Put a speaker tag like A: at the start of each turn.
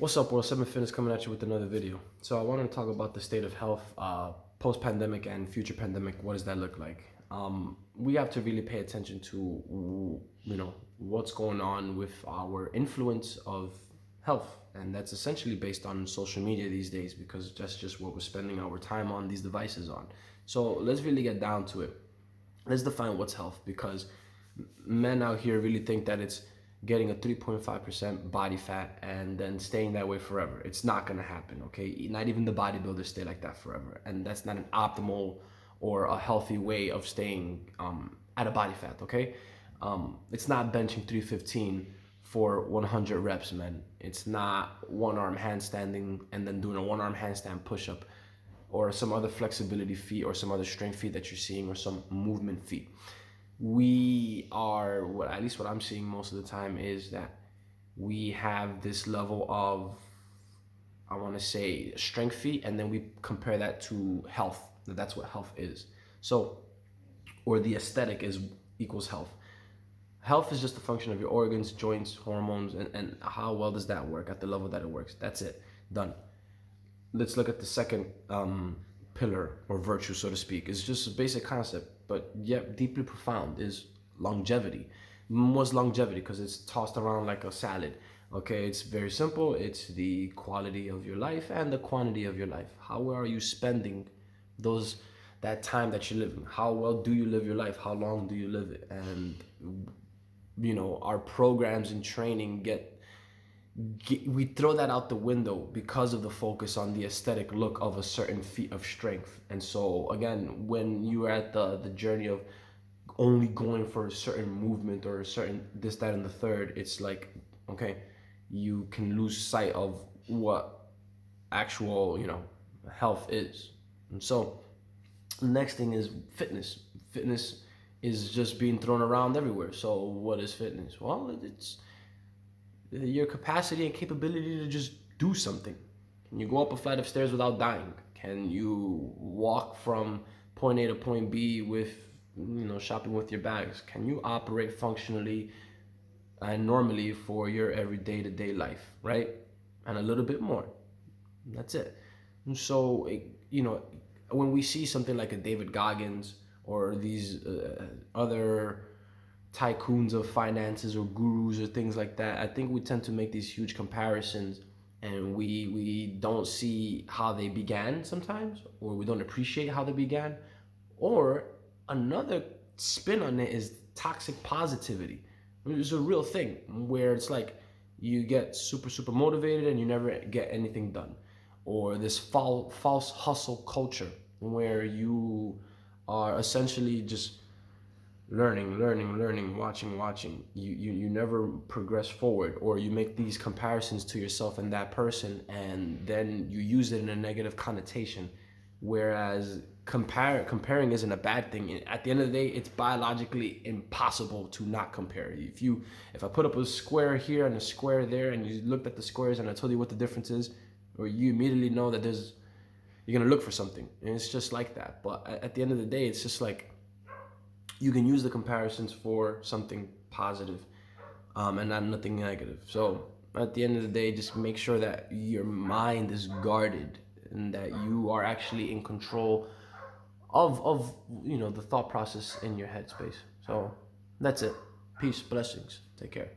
A: What's up, World 7 Fitness, coming at you with another video. So I wanted to talk about the state of health post-pandemic and future pandemic. What does that look like? We have to really pay attention to, what's going on with our influence of health. And that's essentially based on social media these days, because that's just what we're spending our time on these devices on. So let's really get down to it. Let's define what's health, because men out here really think that it's getting a 3.5% body fat and then staying that way forever. It's not gonna happen, okay? Not even the bodybuilders stay like that forever. And that's not an optimal or a healthy way of staying at a body fat, okay? It's not benching 315 for 100 reps, man. It's not one arm handstanding and then doing a one arm handstand push-up or some other flexibility feat or some other strength feat that you're seeing or some movement feat. We are, at least what I'm seeing most of the time, is that we have this level of, I want to say, strength feat, and then we compare that to health. That's what health is. So, or the aesthetic is equals health. Health is just a function of your organs, joints, hormones, and how well does that work at the level that it works. That's it. Done. Let's look at the second pillar or virtue, so to speak. It's just a basic concept, but yet deeply profound, is longevity. What's longevity? Because it's tossed around like a salad. Okay, it's very simple. It's the quality of your life and the quantity of your life. How are you spending that time that you're living? How well do you live your life? How long do you live it? And our programs and training we throw that out the window because of the focus on the aesthetic look of a certain feat of strength. And so again, when you are at the journey of only going for a certain movement or a certain this, that, and the third, it's like, okay, you can lose sight of what actual health is. And so the next thing is fitness. Fitness is just being thrown around everywhere. So what is fitness? Well, it's your capacity and capability to just do something. Can you go up a flight of stairs without dying? Can you walk from point A to point B with, shopping with your bags? Can you operate functionally and normally for your every day-to-day life, right? And a little bit more. That's it. And so, when we see something like a David Goggins or these other tycoons of finances or gurus or things like that, I think we tend to make these huge comparisons, and we don't see how they began sometimes, or we don't appreciate how they began. Or another spin on it is toxic positivity. It's a real thing where it's like you get super motivated and you never get anything done, or this false hustle culture where you are essentially just learning, watching. You never progress forward, or you make these comparisons to yourself and that person, and then you use it in a negative connotation. Whereas comparing isn't a bad thing. At the end of the day, it's biologically impossible to not compare. If I put up a square here and a square there, and you looked at the squares and I told you what the difference is, or you immediately know that you're gonna look for something, and it's just like that. But at the end of the day, it's just like, you can use the comparisons for something positive, and not nothing negative. So at the end of the day, just make sure that your mind is guarded and that you are actually in control of the thought process in your headspace. So that's it. Peace, blessings. Take care.